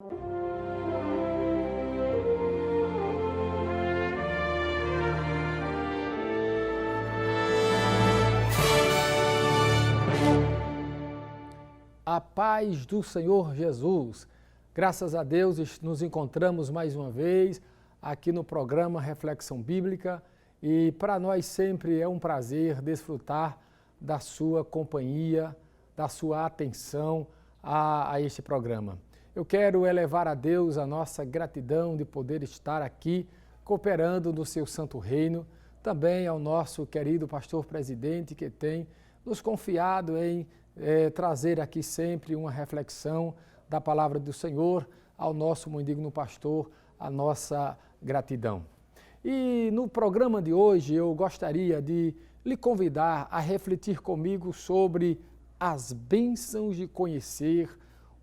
A paz do Senhor Jesus. Graças a Deus nos encontramos mais uma vez aqui no programa Reflexão Bíblica e para nós sempre é um prazer desfrutar da sua companhia, da sua atenção a este programa. Eu quero elevar a Deus a nossa gratidão de poder estar aqui cooperando no seu santo reino, também ao nosso querido pastor presidente que tem nos confiado em trazer aqui sempre uma reflexão da palavra do Senhor ao nosso muito digno pastor, a nossa gratidão. E no programa de hoje eu gostaria de lhe convidar a refletir comigo sobre as bênçãos de conhecer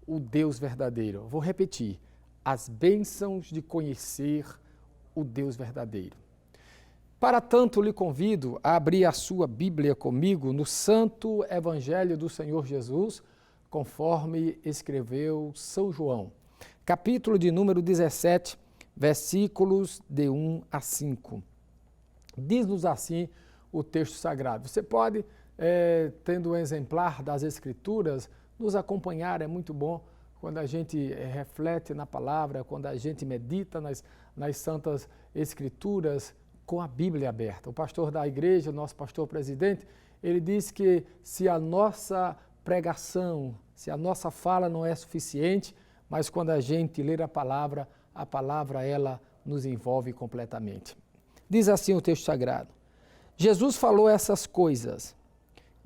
o Deus verdadeiro. Vou repetir, as bênçãos de conhecer o Deus verdadeiro. Para tanto, lhe convido a abrir a sua Bíblia comigo no Santo Evangelho do Senhor Jesus, conforme escreveu São João, capítulo de número 17, versículos de 1 a 5. Diz-nos assim o texto sagrado. Você pode, tendo um exemplar das Escrituras, nos acompanhar, é muito bom quando a gente reflete na palavra, quando a gente medita nas Santas Escrituras, com a Bíblia aberta. O pastor da igreja, o nosso pastor presidente, ele diz que se a nossa pregação, se a nossa fala não é suficiente, mas quando a gente ler a palavra ela nos envolve completamente. Diz assim o texto sagrado: Jesus falou essas coisas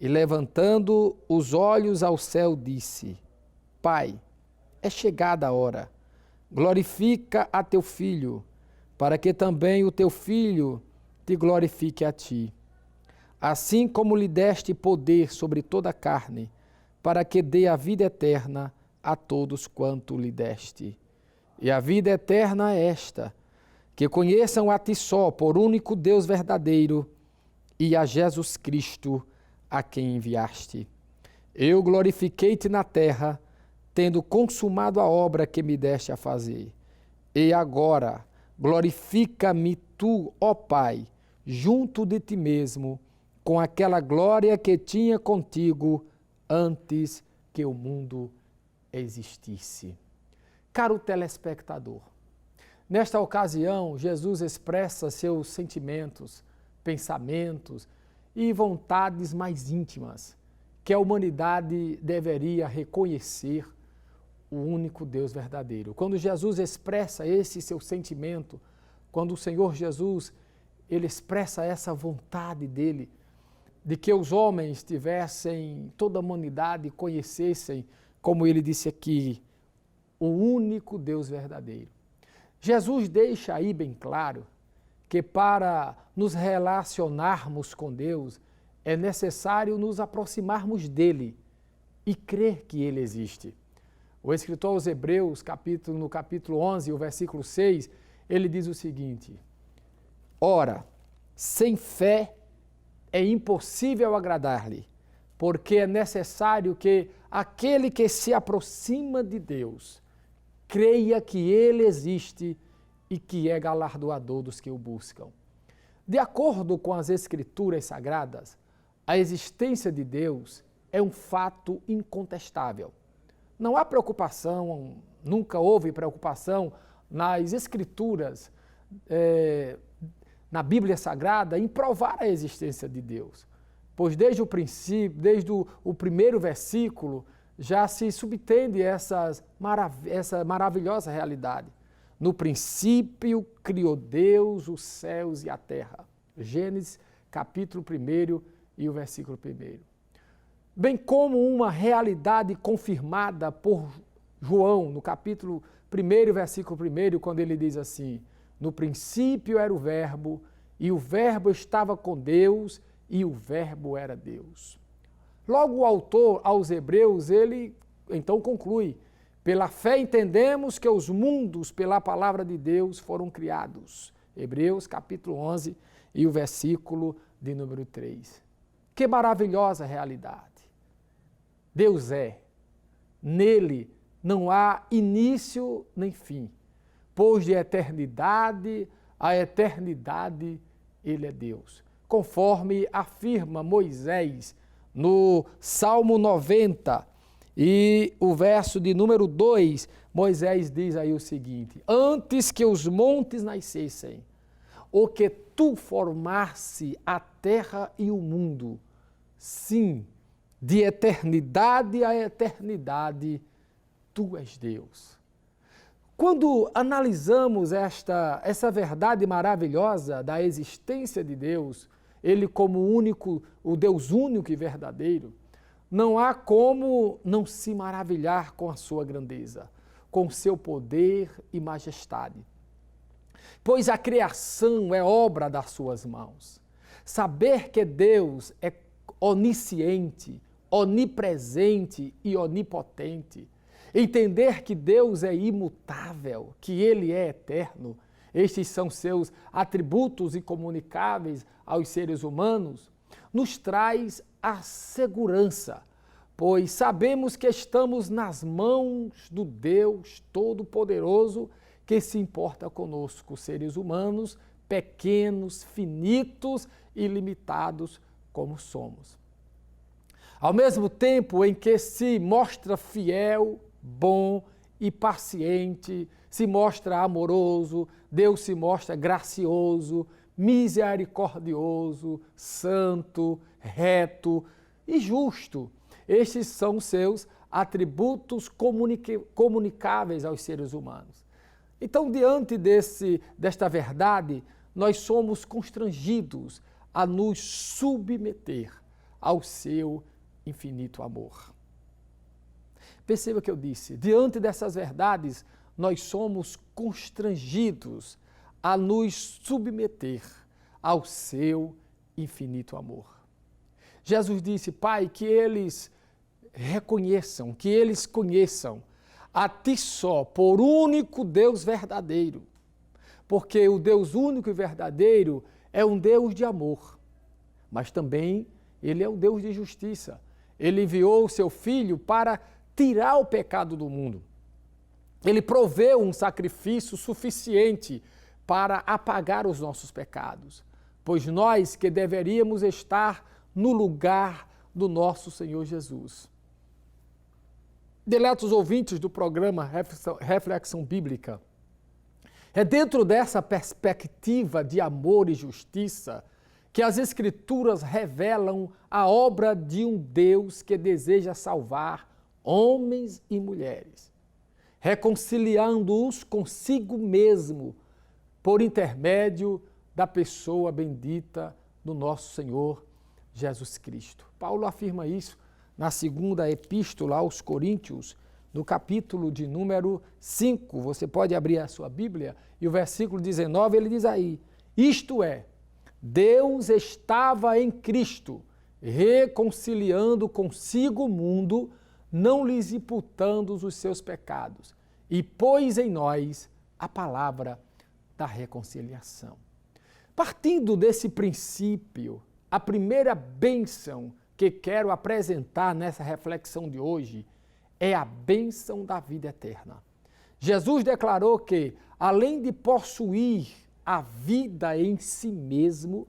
e levantando os olhos ao céu disse: Pai, é chegada a hora, glorifica a teu Filho, para que também o teu Filho te glorifique a ti. Assim como lhe deste poder sobre toda a carne, para que dê a vida eterna a todos quanto lhe deste. E a vida eterna é esta, que conheçam a ti só, por único Deus verdadeiro, e a Jesus Cristo, a quem enviaste. Eu glorifiquei-te na terra, tendo consumado a obra que me deste a fazer. E agora glorifica-me tu, ó Pai, junto de ti mesmo, com aquela glória que tinha contigo antes que o mundo existisse. Caro telespectador, nesta ocasião, Jesus expressa seus sentimentos, pensamentos e vontades mais íntimas, que a humanidade deveria reconhecer o único Deus verdadeiro. Quando Jesus expressa esse seu sentimento, quando o Senhor Jesus, ele expressa essa vontade dele, de que os homens tivessem, toda a humanidade conhecessem, como ele disse aqui, o único Deus verdadeiro. Jesus deixa aí bem claro que para nos relacionarmos com Deus, é necessário nos aproximarmos dele e crer que ele existe. O escritor aos Hebreus, no capítulo 11, o versículo 6, ele diz o seguinte: Ora, sem fé é impossível agradar-lhe, porque é necessário que aquele que se aproxima de Deus creia que ele existe e que é galardoador dos que o buscam. De acordo com as Escrituras Sagradas, a existência de Deus é um fato incontestável. Não há preocupação, nunca houve preocupação nas Escrituras, na Bíblia Sagrada, em provar a existência de Deus. Pois desde o princípio, desde o primeiro versículo, já se subtende essa maravilhosa realidade. No princípio criou Deus os céus e a terra. Gênesis capítulo 1 e o versículo 1. Bem como uma realidade confirmada por João, no capítulo 1, versículo 1, quando ele diz assim: No princípio era o Verbo, e o Verbo estava com Deus, e o Verbo era Deus. Logo o autor aos Hebreus, ele então conclui: Pela fé entendemos que os mundos, pela palavra de Deus, foram criados. Hebreus capítulo 11 e o versículo de número 3. Que maravilhosa realidade! Deus é. Nele não há início nem fim, pois de eternidade a eternidade Ele é Deus. Conforme afirma Moisés no Salmo 90 e o verso de número 2, Moisés diz aí o seguinte: antes que os montes nascessem, ou que tu formasse a terra e o mundo, sim, de eternidade a eternidade, tu és Deus. Quando analisamos essa verdade maravilhosa da existência de Deus, Ele como único, o Deus único e verdadeiro, não há como não se maravilhar com a sua grandeza, com seu poder e majestade. Pois a criação é obra das suas mãos. Saber que Deus é onisciente, onipresente e onipotente, entender que Deus é imutável, que Ele é eterno, estes são seus atributos incomunicáveis aos seres humanos, nos traz a segurança, pois sabemos que estamos nas mãos do Deus Todo-Poderoso que se importa conosco, seres humanos, pequenos, finitos e limitados como somos. Ao mesmo tempo em que se mostra fiel, bom e paciente, se mostra amoroso, Deus se mostra gracioso, misericordioso, santo, reto e justo. Estes são seus atributos comunicáveis aos seres humanos. Então, diante desta verdade, nós somos constrangidos a nos submeter ao seu infinito amor. Perceba que eu disse, diante dessas verdades, nós somos constrangidos a nos submeter ao seu infinito amor. Jesus disse: Pai, que eles reconheçam, que eles conheçam a Ti só, por único Deus verdadeiro. Porque o Deus único e verdadeiro é um Deus de amor, mas também Ele é um Deus de justiça. Ele enviou o Seu Filho para tirar o pecado do mundo. Ele proveu um sacrifício suficiente para apagar os nossos pecados, pois nós que deveríamos estar no lugar do nosso Senhor Jesus. Diletos ouvintes do programa Reflexão Bíblica, é dentro dessa perspectiva de amor e justiça que as Escrituras revelam a obra de um Deus que deseja salvar homens e mulheres, reconciliando-os consigo mesmo por intermédio da pessoa bendita do nosso Senhor Jesus Cristo. Paulo afirma isso na segunda epístola aos Coríntios, no capítulo de número 5. Você pode abrir a sua Bíblia e o versículo 19, ele diz aí: isto é, Deus estava em Cristo, reconciliando consigo o mundo, não lhes imputando os seus pecados, e pôs em nós a palavra da reconciliação. Partindo desse princípio, a primeira bênção que quero apresentar nessa reflexão de hoje é a bênção da vida eterna. Jesus declarou que, além de possuir a vida em si mesmo,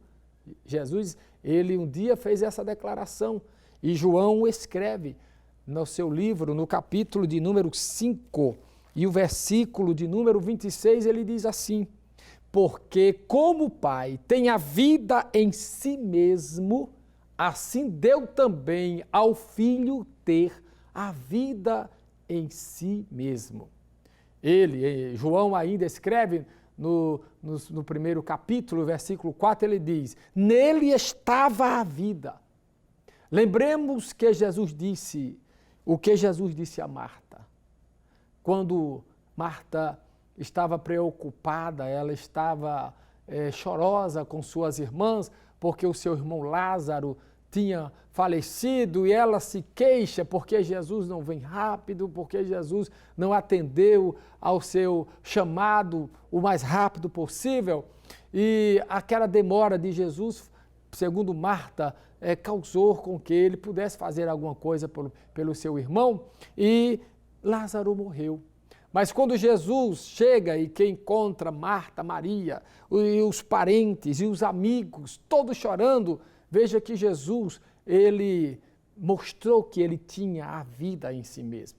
Jesus, ele um dia fez essa declaração, e João escreve no seu livro, no capítulo de número 5, e o versículo de número 26, ele diz assim: porque como o Pai tem a vida em si mesmo, assim deu também ao Filho ter a vida em si mesmo. João ainda escreve no primeiro capítulo, versículo 4, ele diz: nele estava a vida. Lembremos que Jesus disse, o que Jesus disse a Marta. Quando Marta estava preocupada, ela estava chorosa com suas irmãs, porque o seu irmão Lázaro tinha falecido, e ela se queixa porque Jesus não vem rápido, porque Jesus não atendeu ao seu chamado o mais rápido possível. E aquela demora de Jesus, segundo Marta, causou com que ele pudesse fazer alguma coisa pelo seu irmão, e Lázaro morreu. Mas quando Jesus chega e que encontra Marta, Maria, e os parentes e os amigos, todos chorando, veja que Jesus, ele mostrou que ele tinha a vida em si mesmo.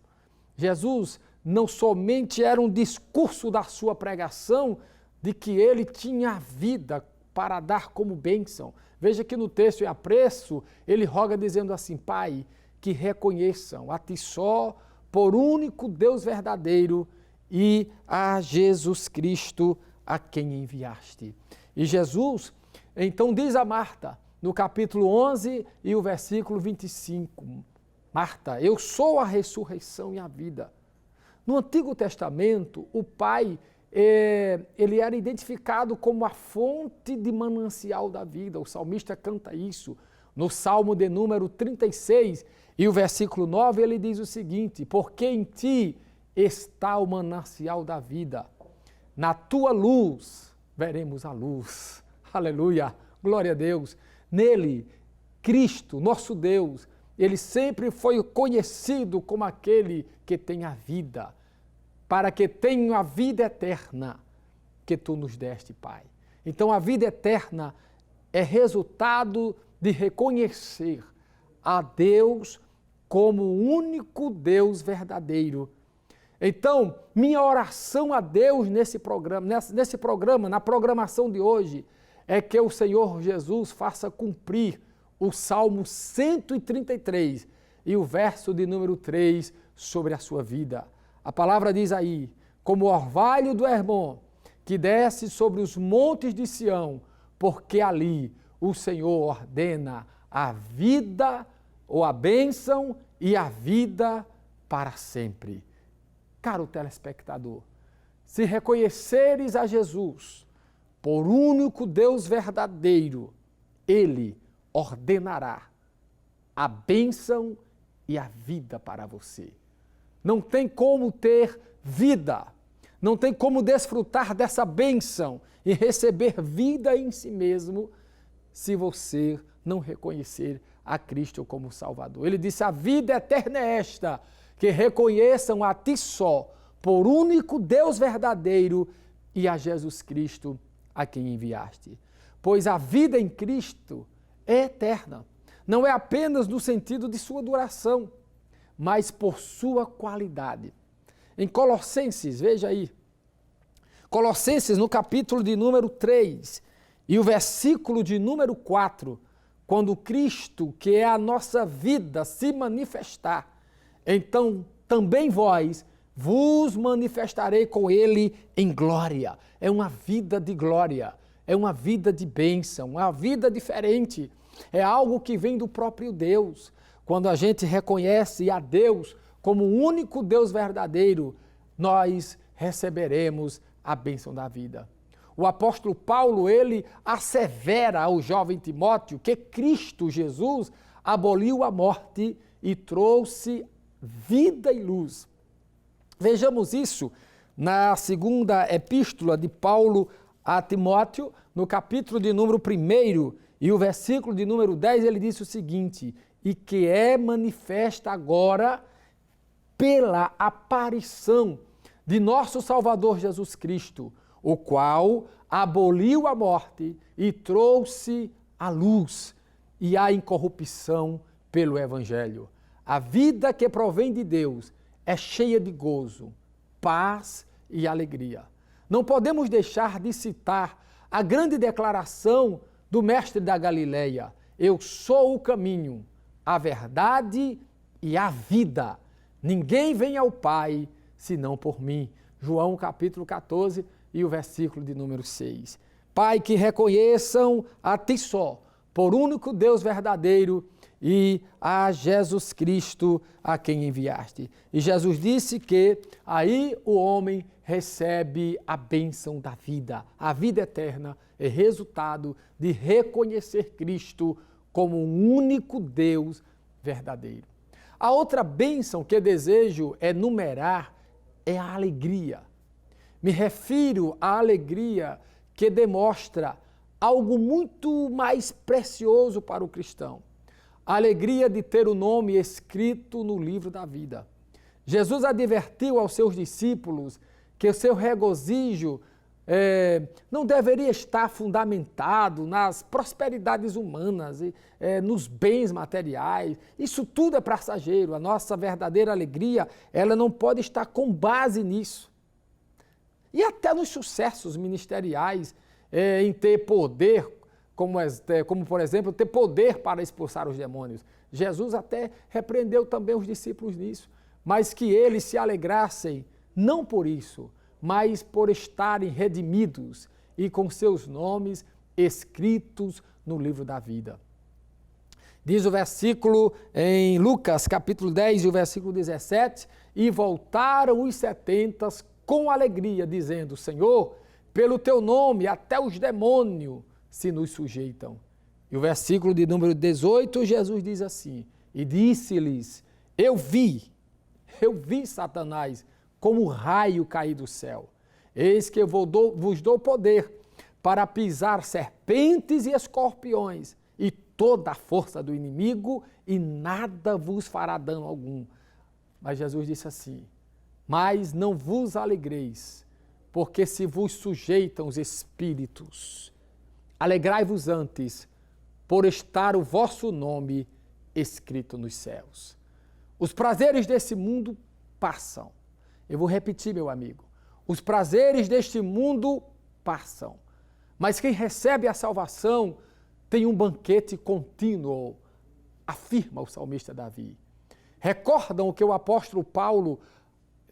Jesus não somente era um discurso da sua pregação de que ele tinha a vida para dar como bênção. Veja que no texto em apreço, ele roga dizendo assim: Pai, que reconheçam a Ti só, por único Deus verdadeiro, e a Jesus Cristo a quem enviaste. E Jesus, então diz a Marta, no capítulo 11 e o versículo 25, Marta, eu sou a ressurreição e a vida. No Antigo Testamento, o Pai, ele era identificado como a fonte de manancial da vida. O salmista canta isso. No Salmo de número 36 e o versículo 9, ele diz o seguinte: porque em Ti está o manancial da vida. Na Tua luz veremos a luz. Aleluia, glória a Deus. Nele, Cristo, nosso Deus, ele sempre foi conhecido como aquele que tem a vida, para que tenham a vida eterna que Tu nos deste, Pai. Então, a vida eterna é resultado de reconhecer a Deus como o único Deus verdadeiro. Então, minha oração a Deus nesse programa, na programação de hoje, é que o Senhor Jesus faça cumprir o Salmo 133 e o verso de número 3 sobre a sua vida. A palavra diz aí: como o orvalho do Hermon, que desce sobre os montes de Sião, porque ali o Senhor ordena a vida, ou a bênção e a vida para sempre. Caro telespectador, se reconheceres a Jesus por único Deus verdadeiro, Ele ordenará a bênção e a vida para você. Não tem como ter vida, não tem como desfrutar dessa bênção e receber vida em si mesmo se você não reconhecer a Cristo como Salvador. Ele disse: a vida eterna é esta, que reconheçam a Ti só, por único Deus verdadeiro, e a Jesus Cristo a quem enviaste. Pois a vida em Cristo é eterna, não é apenas no sentido de sua duração, mas por sua qualidade. Em Colossenses, veja aí, Colossenses no capítulo de número 3 e o versículo de número 4, quando Cristo, que é a nossa vida, se manifestar, então também vós vos manifestarei com Ele em glória. É uma vida de glória, é uma vida de bênção, uma vida diferente. É algo que vem do próprio Deus. Quando a gente reconhece a Deus como o único Deus verdadeiro, nós receberemos a bênção da vida. O apóstolo Paulo, ele assevera ao jovem Timóteo que Cristo Jesus aboliu a morte e trouxe vida e luz. Vejamos isso na segunda epístola de Paulo a Timóteo, no capítulo de número 1 e o versículo de número 10, ele diz o seguinte: e que é manifesta agora pela aparição de nosso Salvador Jesus Cristo, o qual aboliu a morte e trouxe a luz e a incorrupção pelo Evangelho. A vida que provém de Deus é cheia de gozo, paz e alegria. Não podemos deixar de citar a grande declaração do mestre da Galileia: eu sou o caminho, a verdade e a vida. Ninguém vem ao Pai senão por mim. João capítulo 14 e o versículo de número 6. Pai, que reconheçam a Ti só, por único Deus verdadeiro, e a Jesus Cristo a quem enviaste. E Jesus disse que aí o homem recebe a bênção da vida. A vida eterna é resultado de reconhecer Cristo como um único Deus verdadeiro. A outra bênção que desejo enumerar é a alegria. Me refiro à alegria que demonstra algo muito mais precioso para o cristão. A alegria de ter o nome escrito no livro da vida. Jesus advertiu aos seus discípulos que o seu regozijo não deveria estar fundamentado nas prosperidades humanas, nos bens materiais. Isso tudo é passageiro. A nossa verdadeira alegria, ela não pode estar com base nisso. E até nos sucessos ministeriais, em ter poder, como por exemplo, ter poder para expulsar os demônios. Jesus até repreendeu também os discípulos nisso, mas que eles se alegrassem, não por isso, mas por estarem redimidos e com seus nomes escritos no livro da vida. Diz o versículo em Lucas, capítulo 10, o versículo 17, e voltaram os 70 com alegria, dizendo, Senhor, pelo teu nome até os demônios se nos sujeitam. E o versículo de número 18, Jesus diz assim, e disse-lhes, eu vi Satanás como raio cair do céu. Eis que eu vos dou poder para pisar serpentes e escorpiões e toda a força do inimigo e nada vos fará dano algum. Mas Jesus disse assim, mas não vos alegreis, porque se vos sujeitam os espíritos, alegrai-vos antes por estar o vosso nome escrito nos céus. Os prazeres desse mundo passam. Eu vou repetir, meu amigo. Os prazeres deste mundo passam. Mas quem recebe a salvação tem um banquete contínuo, afirma o salmista Davi. Recordam o que o apóstolo Paulo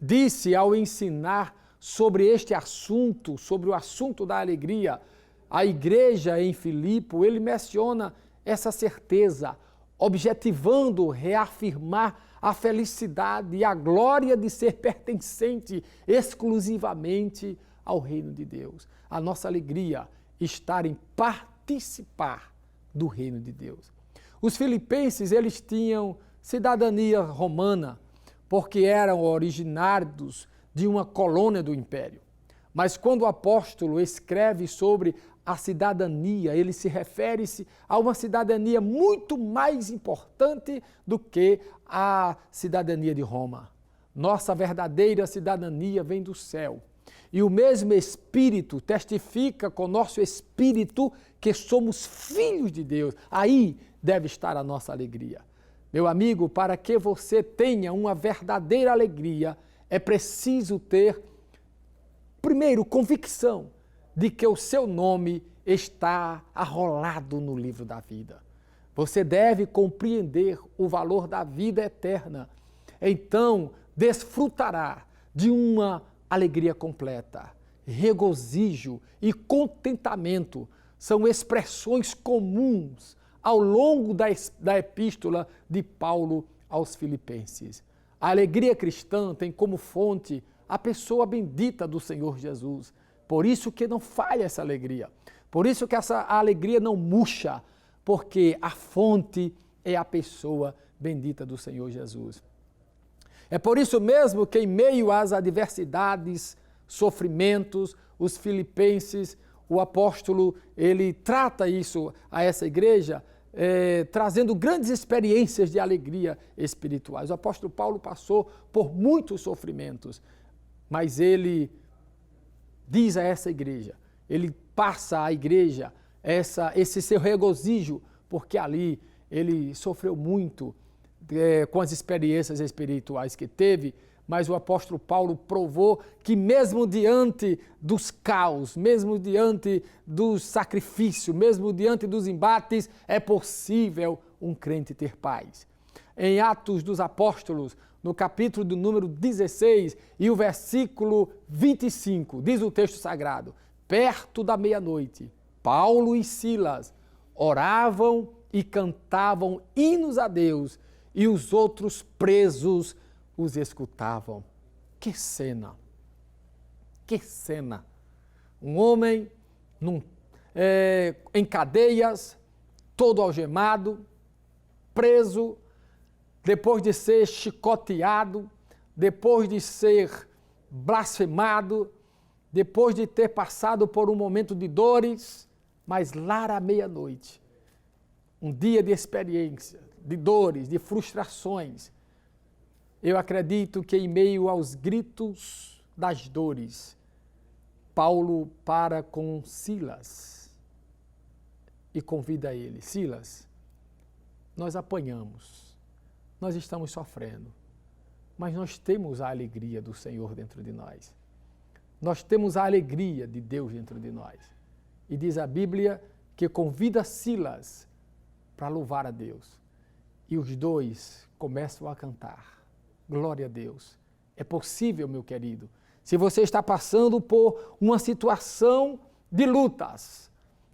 disse ao ensinar sobre este assunto, sobre o assunto da alegria. A igreja em Filipe, ele menciona essa certeza, objetivando reafirmar a felicidade e a glória de ser pertencente exclusivamente ao reino de Deus. A nossa alegria está em participar do reino de Deus. Os filipenses, eles tinham cidadania romana, porque eram originários de uma colônia do império. Mas quando o apóstolo escreve sobre a cidadania, ele se refere-se a uma cidadania muito mais importante do que a cidadania de Roma. Nossa verdadeira cidadania vem do céu. E o mesmo Espírito testifica com o nosso Espírito que somos filhos de Deus. Aí deve estar a nossa alegria. Meu amigo, para que você tenha uma verdadeira alegria, é preciso ter, primeiro, convicção de que o seu nome está arrolado no livro da vida. Você deve compreender o valor da vida eterna. Então, desfrutará de uma alegria completa. Regozijo e contentamento são expressões comuns ao longo da epístola de Paulo aos Filipenses. A alegria cristã tem como fonte a pessoa bendita do Senhor Jesus. Por isso que não falha essa alegria. Por isso que essa alegria não murcha, porque a fonte é a pessoa bendita do Senhor Jesus. É por isso mesmo que em meio às adversidades, sofrimentos, os filipenses, o apóstolo, ele trata isso a essa igreja, trazendo grandes experiências de alegria espirituais. O apóstolo Paulo passou por muitos sofrimentos, mas ele diz a essa igreja, ele passa à igreja esse seu regozijo, porque ali ele sofreu muito com as experiências espirituais que teve, mas o apóstolo Paulo provou que mesmo diante dos caos, mesmo diante do sacrifício, mesmo diante dos embates, é possível um crente ter paz. Em Atos dos Apóstolos, no capítulo do número 16 e o versículo 25, diz o texto sagrado, perto da meia-noite, Paulo e Silas oravam e cantavam hinos a Deus e os outros presos os escutavam. Que cena! Que cena! Um homem em cadeias, todo algemado, preso, depois de ser chicoteado, depois de ser blasfemado, depois de ter passado por um momento de dores, mas lá à meia-noite, um dia de experiência, de dores, de frustrações, Eu acredito que em meio aos gritos das dores, Paulo para com Silas e convida ele: Silas, nós apanhamos, nós estamos sofrendo, mas nós temos a alegria do Senhor dentro de nós. Nós temos a alegria de Deus dentro de nós. E diz a Bíblia que convida Silas para louvar a Deus. E os dois começam a cantar. Glória a Deus. É possível, meu querido. Se você está passando por uma situação de lutas,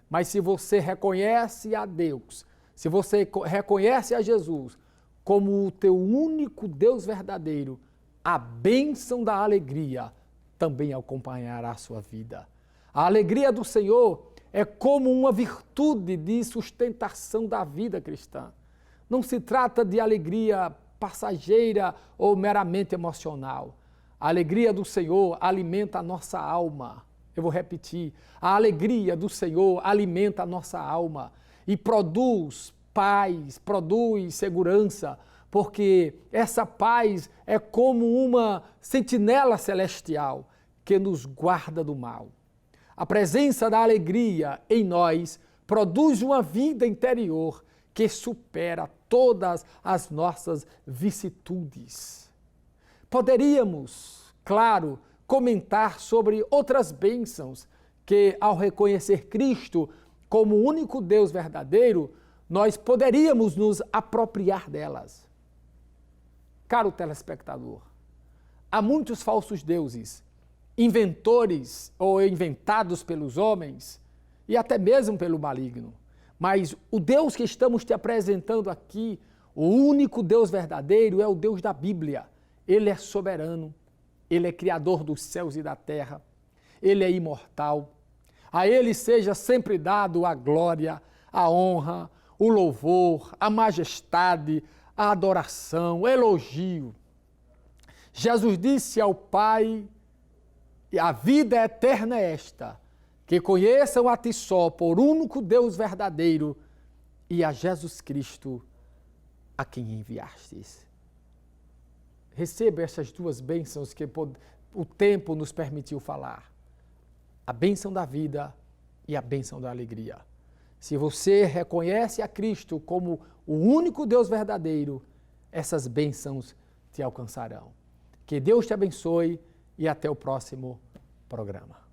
mas se você reconhece a Deus, se você reconhece a Jesus como o teu único Deus verdadeiro, a bênção da alegria também acompanhará a sua vida. A alegria do Senhor é como uma virtude de sustentação da vida cristã. Não se trata de alegria passageira ou meramente emocional. A alegria do Senhor alimenta a nossa alma. Eu vou repetir. A alegria do Senhor alimenta a nossa alma e produz paz, produz segurança, porque essa paz é como uma sentinela celestial que nos guarda do mal. A presença da alegria em nós produz uma vida interior que supera todas as nossas vicissitudes. Poderíamos, claro, comentar sobre outras bênçãos que, ao reconhecer Cristo como o único Deus verdadeiro, nós poderíamos nos apropriar delas. Caro telespectador, há muitos falsos deuses, inventores ou inventados pelos homens e até mesmo pelo maligno. Mas o Deus que estamos te apresentando aqui, o único Deus verdadeiro, é o Deus da Bíblia. Ele é soberano, Ele é criador dos céus e da terra, Ele é imortal. A Ele seja sempre dado a glória, a honra, o louvor, a majestade, a adoração, o elogio. Jesus disse ao Pai: a vida eterna é esta, que conheçam a Ti só, por único Deus verdadeiro, e a Jesus Cristo, a quem enviastes. Receba essas duas bênçãos que o tempo nos permitiu falar. A bênção da vida e a bênção da alegria. Se você reconhece a Cristo como o único Deus verdadeiro, essas bênçãos te alcançarão. Que Deus te abençoe e até o próximo programa.